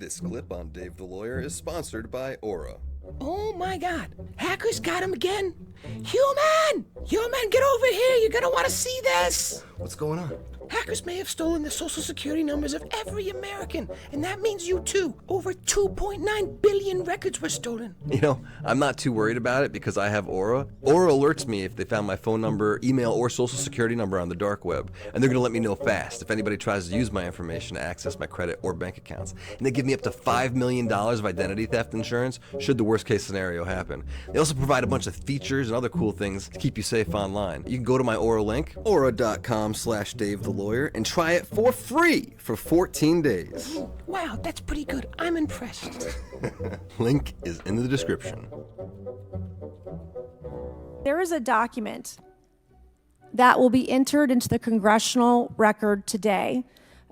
This clip on Dave the Lawyer is sponsored by Aura. Oh my God, hackers got him again. Human! Human, get over here, you're gonna wanna see this. What's going on? Hackers may have stolen the social security numbers of every American, and that means you too. Over 2.9 billion records were stolen. You know, I'm not too worried about it because I have Aura. Aura alerts me if they found my phone number, email, or social security number on the dark web, and they're gonna let me know fast if anybody tries to use my information to access my credit or bank accounts. And they give me up to $5 million of identity theft insurance should the worst case scenario happen. They also provide a bunch of features and other cool things to keep you safe online. You can go to my Aura link, aura.com/Dave the Lawyer, and try it for free for 14 days. Wow, that's pretty good. I'm impressed. Link is in the description. There is a document that will be entered into the Congressional record today.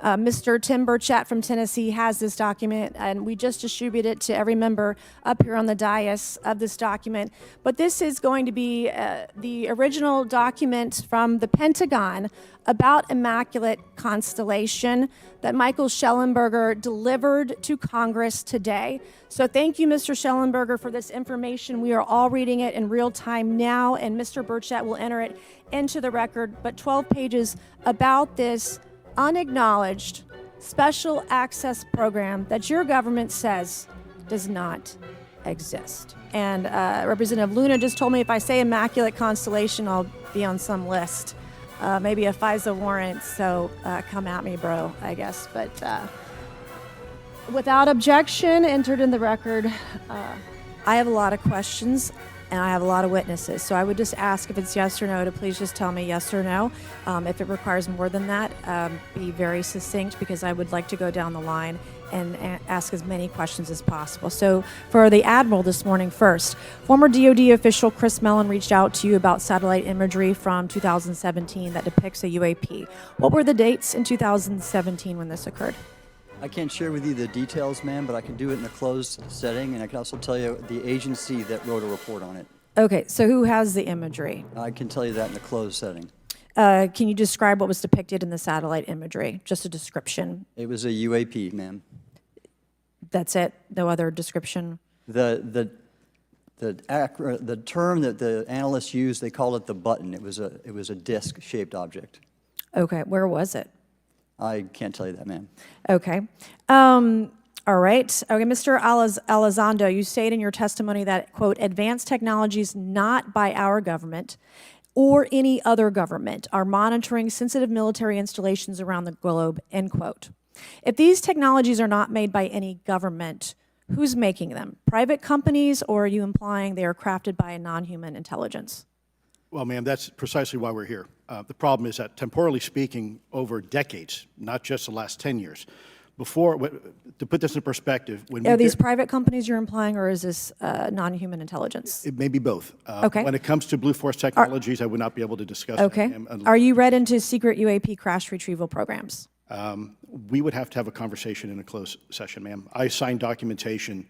Mr. Tim Burchett from Tennessee has this document, and we just distributed it to every member up here on the dais of this document. But this is going to be the original document from the Pentagon about Immaculate Constellation that Michael Schellenberger delivered to Congress today. So thank you, Mr. Schellenberger, for this information. We are all reading it in real time now, and Mr. Burchett will enter it into the record. But 12 pages about this unacknowledged special access program that your government says does not exist. And Representative Luna just told me if I say Immaculate Constellation, I'll be on some list. Maybe a FISA warrant, so come at me, bro, I guess. But without objection, entered in the record, I have a lot of questions and I have a lot of witnesses. So I would just ask if it's yes or no to please just tell me yes or no. If it requires more than that, be very succinct because I would like to go down the line and ask as many questions as possible. So for the Admiral this morning first, former DoD official Chris Mellon reached out to you about satellite imagery from 2017 that depicts a UAP. What were the dates in 2017 when this occurred? I can't share with you the details, ma'am, but I can do it in a closed setting, and I can also tell you the agency that wrote a report on it. Okay, so who has the imagery? I can tell you that in a closed setting. Can you describe what was depicted in the satellite imagery? Just a description. It was a UAP, ma'am. That's it? No other description? The term that the analysts used, they called it the button. It was a disc-shaped object. Okay, where was it? I can't tell you that, ma'am. Okay. All right. Okay, Mr. Elizondo, you stated in your testimony that, quote, advanced technologies not by our government or any other government are monitoring sensitive military installations around the globe, end quote. If these technologies are not made by any government, who's making them? Private companies, or are you implying they are crafted by a non-human intelligence? Well, ma'am, that's precisely why we're here. The problem is that, temporally speaking, over decades, not just the last 10 years, to put this in perspective, Are these private companies you're implying, or is this non-human intelligence? It may be both. Okay. When it comes to Blue Force Technologies, I would not be able to discuss Okay. that. Are you read into secret UAP crash retrieval programs? We would have to have a conversation in a closed session, ma'am. I signed documentation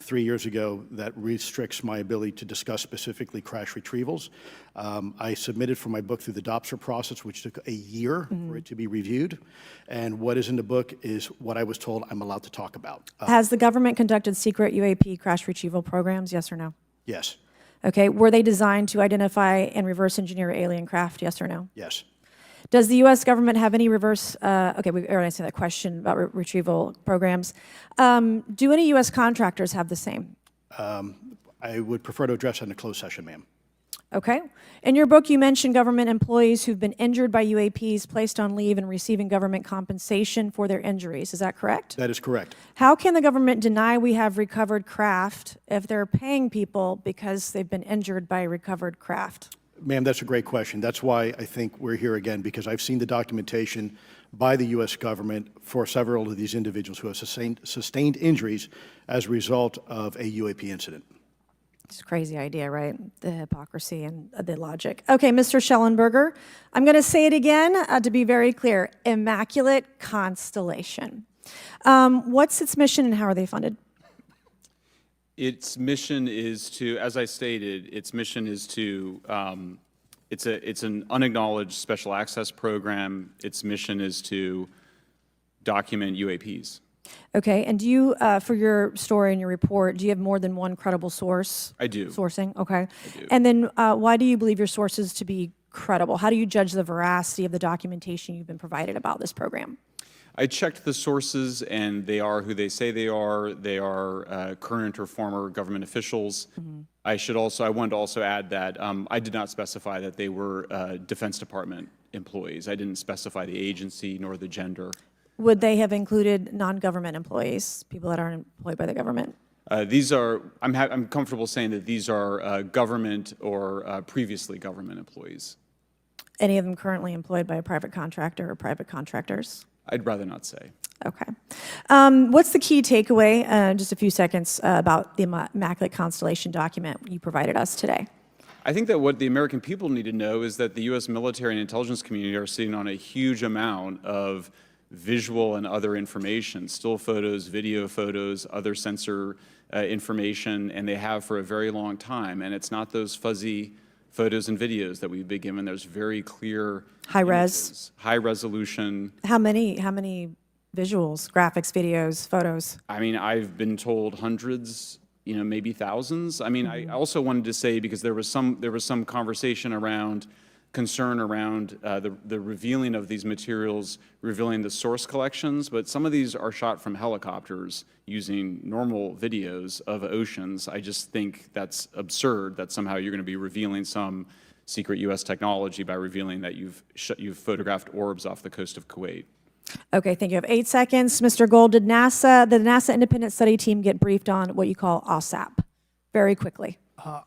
3 years ago that restricts my ability to discuss specifically crash retrievals. I submitted for my book through the DOPSR process, which took a year for it to be reviewed. And what is in the book is what I was told I'm allowed to talk about. Has the government conducted secret UAP crash retrieval programs, yes or no? Yes. Okay, were they designed to identify and reverse engineer alien craft, yes or no? Yes. Does the U.S. government have any reverse, okay, we already answered that question about retrieval programs. Do any U.S. contractors have the same? I would prefer to address that in a closed session, ma'am. Okay. In your book, you mentioned government employees who've been injured by UAPs, placed on leave, and receiving government compensation for their injuries. Is that correct? That is correct. How can the government deny we have recovered craft if they're paying people because they've been injured by recovered craft? Ma'am, that's a great question. That's why I think we're here again, because I've seen the documentation by the U.S. government for several of these individuals who have sustained injuries as a result of a UAP incident. It's a crazy idea, right? The hypocrisy and the logic. Okay, Mr. Schellenberger, I'm going to say it again to be very clear. Immaculate Constellation. What's its mission and how are they funded? Its mission is to, as I stated, its mission is to, it's an unacknowledged special access program. Its mission is to document UAPs. Okay, and do you, for your story and your report, do you have more than one credible source? I do. Sourcing, okay. do. And then why do you believe your sources to be credible? How do you judge the veracity of the documentation you've been provided about this program? I checked the sources, and they are who they say they are. They are current or former government officials. I wanted to also add that I did not specify that they were Defense Department employees. I didn't specify the agency nor the gender. Would they have included non-government employees, people that aren't employed by the government? These are, I'm comfortable saying that these are government or previously government employees. Any of them currently employed by a private contractor or private contractors? I'd rather not say. Okay. What's the key takeaway, just a few seconds, about the Immaculate Constellation document you provided us today? I think that what the American people need to know is that the U.S. military and intelligence community are sitting on a huge amount of visual and other information, still photos, video photos, other sensor information, and they have for a very long time. And it's not those fuzzy photos and videos that we've been given. There's very clear High res? images, high resolution. How many visuals, graphics, videos, photos? I mean, I've been told hundreds, maybe thousands. I mean, I also wanted to say, because there was some conversation around concern around the revealing of these materials, revealing the source collections, but some of these are shot from helicopters using normal videos of oceans. I just think that's absurd that somehow you're going to be revealing some secret U.S. technology by revealing that you've photographed orbs off the coast of Kuwait. Okay, thank you. I have 8 seconds. Mr. Gold, did the NASA independent study team get briefed on what you call OSAP? Very quickly.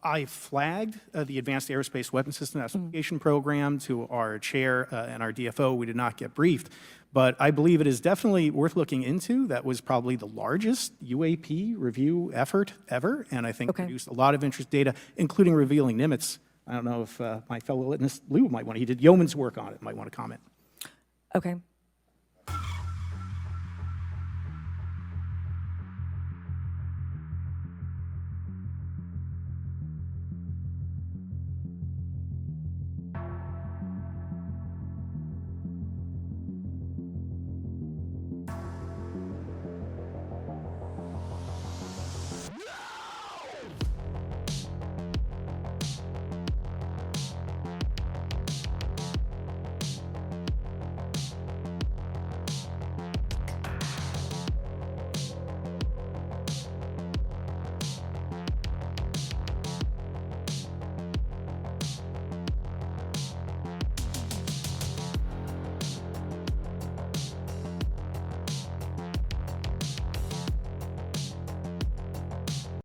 I flagged the Advanced Aerospace Weapons System Classification Program to our chair and our DFO. We did not get briefed, but I believe it is definitely worth looking into. That was probably the largest UAP review effort ever, and I think produced a lot of interest data, including revealing Nimitz. I don't know if my fellow witness Lou might want to, he did yeoman's work on it, might want to comment. Okay.